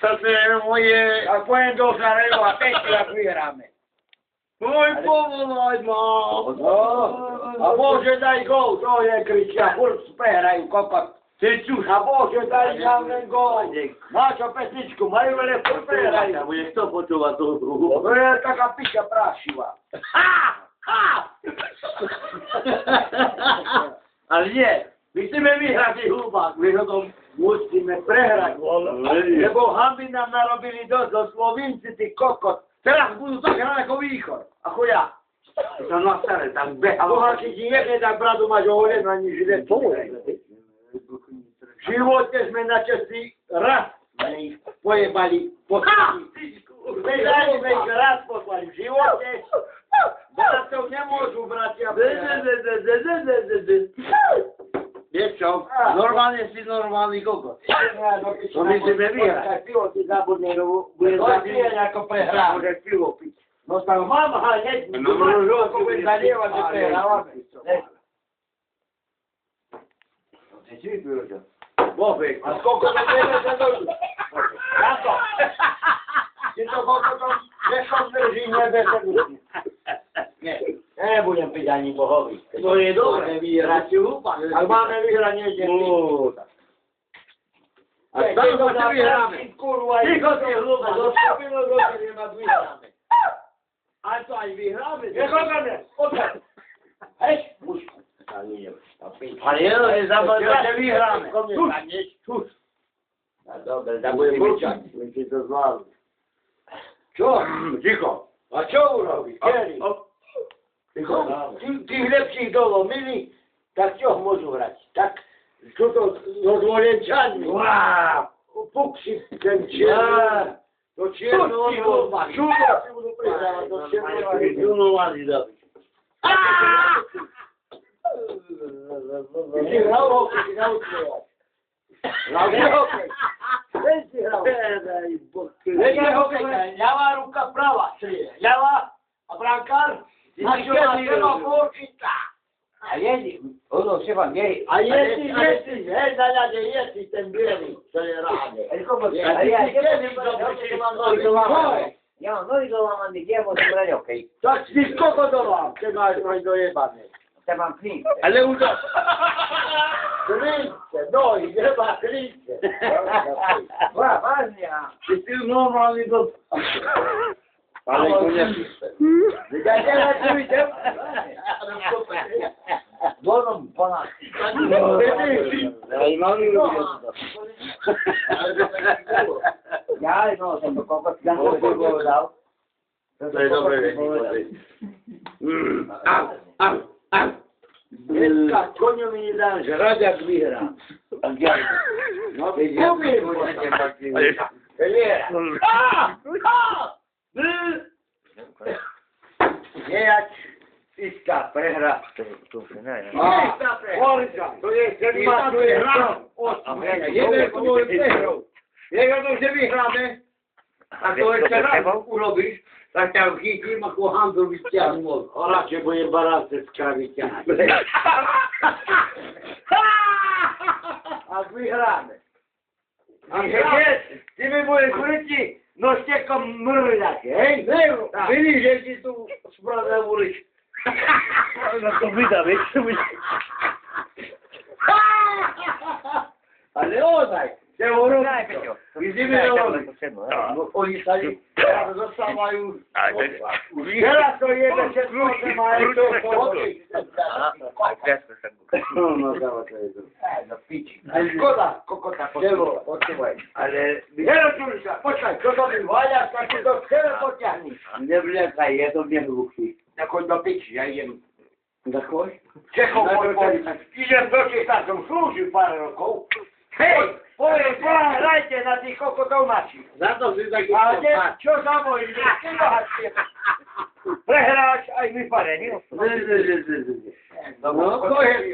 To se moje... A pojem do Sarajevo a 5 jak vyhráme. Môj povolaj ma. No, a Bože daj gol, to je kričia, furt prehrajú kokot. Ty čuš. A Bože daj nám ten gol. Máš pesničku, majú ale furt prehrajú. Bude kto počúvať tú hru? To je taká piča prášiva. Ale nie, my chceme vyhrať tých hlupák, my ho to Musíme prehrať, lebo hamby nám narobili dosť, do Slovinci, ty kokot. Teraz budú tak hrať ako východ, ako ja. tam na stare, tam beha. A boháči ti nechne, tak bradu máš oholenú ani žilet. V živote sme na čestí raz ich pojebali poslali. Sme ich raz poslali v živote. Bratov nemôžu bratia Vieš čo? Normálne si normálny kokot. To my chceme vyhrať. Tak pivo si zabudne, bude zabíjať ako prehrá. Môže pivo piť. No tak mám hneď, ako bude zalievať, že prehrávame. Bofek. A skолько to vieme za dobu? Na to. Ty to koľko to nechom drží, nebezpečný. Nie, nebudem piť ani bohovi. To je dobré. Máme vyhrať. Ak máme vyhrať, nejdem piť. A tam to vyhráme. Ticho si hluba. Dostupilo roky, ma vyhráme. A to aj vyhráme. Nechodzame, poďme. Hej, mužku. Ale nezabudnite, že vyhráme. Tuž. Dobre, tak budem mlčať. My si to zvládli. Čo? Ticho. A čo urobíš? Kedy? Tých lepších dolomili, tak čo môžu hrať? Tak, čo to rozvolenčani? Puksi, ten čierno. To čierno, čudo si budú priznávať, to čierno. Junovali dabi. Ty si hral hokej, si naučil. Hral hokej. Ten si hral. Veď hokej, ľavá ruka prava, ľavá a brankár. A čo má treba počíta? A jedi, ono Šefan, jej. A jedi, hej, na ľade jedi ten bielý, čo je ráne. Ja mám nový dolámaný, kde môžem brať hokej? Tak si skoko dolám, keď máš mať dojebané. Ja mám klínce. Ale už to... Klínce, no, ideba klínce. Vážne. Ty si normálny do... Ale to nepíšte. Ja teraz si vidím. Donom ponad. Ja, no, som to kokot, ja som to povedal. To je dobre, vedieť. Dneska koňu mi nedám žrať, ak vyhrám. No, poviem. Nejak iska prehra. To je, keď ma tu je hra. Jeden tvoj prehrou. Jedno, že vyhráme, a to ešte raz urobíš, tak ťa chytím ako handel vyťahnu. A radšej budem baránce z kravy ťahať. A vyhráme. A keď ty mi budeš vrti, no štekom mrľať, hej? Vidíš, že ti tu spravda ulič. No to vydá, vieš, to vydá. Ale ozaj, te urobí to. Vidíme urobí. Oni sa zostávajú. Teraz to je, že všetko majú to pohodlí. No, dáva to je to. No, piči. Škoda, kokota, počúvaj. Ale, Čuriša, počkaj, čo to mi váľaš, tak si to celé potiahni. Nevliekaj, je to nehrúchý. Tak choď do piči, ja idem. Zakoj? Čechov môj policajt. Idem do Čech, tak som slúžil pár rokov. Hej, hrajte na tých kokotov našich. Za to si taký... A čo za môj prehráš aj vyparený. Ne. No, to je...